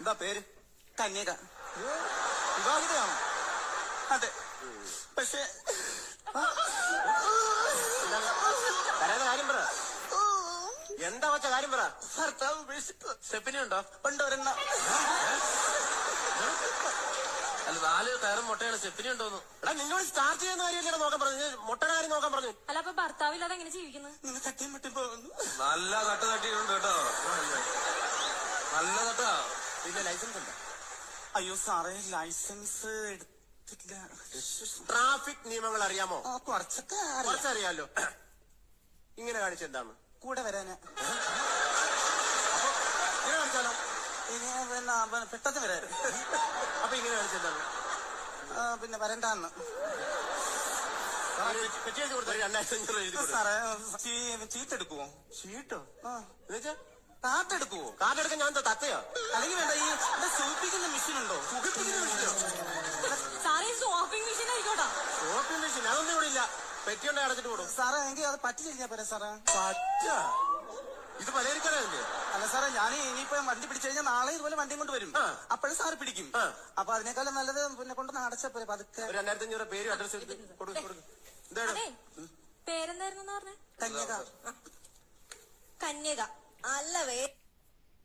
എന്താ പേര്? കന്യക. വിവാഹിതയാണോ? അതെ. പക്ഷെ കാര്യം പറ. എന്താ വച്ച കാര്യം പറ. ഭർത്താവ് ഉപേക്ഷിച്ചു. സ്റ്റെപ്പിനി ഉണ്ടോ? കൊണ്ടുവരുന്ന അല്ല 4 കയറും മുട്ടയാണ്. സ്റ്റെപ്പിനി ഉണ്ടോന്നു. എടാ നിന്നോട് സ്റ്റാർട്ട് ചെയ്യുന്ന കാര്യമല്ലേ നോക്കാൻ പറഞ്ഞു. മുട്ടയുടെ കാര്യം നോക്കാൻ പറഞ്ഞു. അല്ല അപ്പൊ ഭർത്താവില്ലാതെ എങ്ങനെ ജീവിക്കുന്നത്? നിങ്ങൾ തട്ടിയും മുട്ടി പോകുന്നു. നല്ല തട്ട് തട്ടിയിട്ടുണ്ട് കേട്ടോ. നല്ല തട്ടാ. പിന്നെ ലൈസൻസ് ഉണ്ടോ? അയ്യോ സാറേ, ലൈസൻസ് എടുത്തില്ല. ട്രാഫിക് നിയമങ്ങൾ അറിയാമോ? കുറച്ചൊക്കെ കുറച്ചറിയാലോ. ഇങ്ങനെ കാണിച്ചെന്താണ്? കൂടെ വരാന്. ഇങ്ങനെ കാണിച്ചാലോ? ഇനി പിന്നെ പെട്ടെന്ന് വരാൻ. അപ്പൊ ഇങ്ങനെ കാണിച്ചെന്താണ്? പിന്നെ വരണ്ടാന്ന്. പെറ്റി എഴുതി കൊടുത്തു. 2500 എഴുതി കൊടുത്തു. സാറേ ചീട്ടെടുക്കുവോ? ചീട്ടോ? എന്നുവെച്ചാ കാട്ടെടുക്കുവോ? കാർഡെടുക്കാൻ ഞാൻ തത്തയോ? അല്ലെങ്കിൽ വേണ്ട, ഈ സൂപ്പിക്കുന്ന മെഷീൻ ഉണ്ടോ? സുഖിപ്പിക്കുന്ന മെഷീനോ? സാറേ സോപ്പിംഗ് മെഷീൻ ആയിക്കോട്ടാ. ഷോപ്പിംഗ് മെഷീൻ അതൊന്നും ഇവിടെ ഇല്ല. പെറ്റി കൊണ്ട് അടച്ചിട്ട് കൊടുക്കും. സാറേ എങ്കിൽ അത് പറ്റി കഴിഞ്ഞാ പോരാ സാറേ? പറ്റ ഇത് പലചരക്കടയല്ലേ? അല്ല സാറേ, ഞാൻ ഇനിയിപ്പോ വണ്ടി പിടിച്ചു കഴിഞ്ഞാൽ നാളെ ഇതുപോലെ വണ്ടിയും കൊണ്ട് വരും. അപ്പോഴും സാറ് പിടിക്കും. അപ്പൊ അതിനേക്കാളും നല്ലത് പിന്നെ കൊണ്ടൊന്ന് അടച്ചാ പോരെ പതുക്കെ. 2500 പേരും അഡ്രസ് കൊടുക്കും. എന്താണ് പേരെന്തായിരുന്നു പറഞ്ഞേ? കന്യക. കന്യക. അല്ല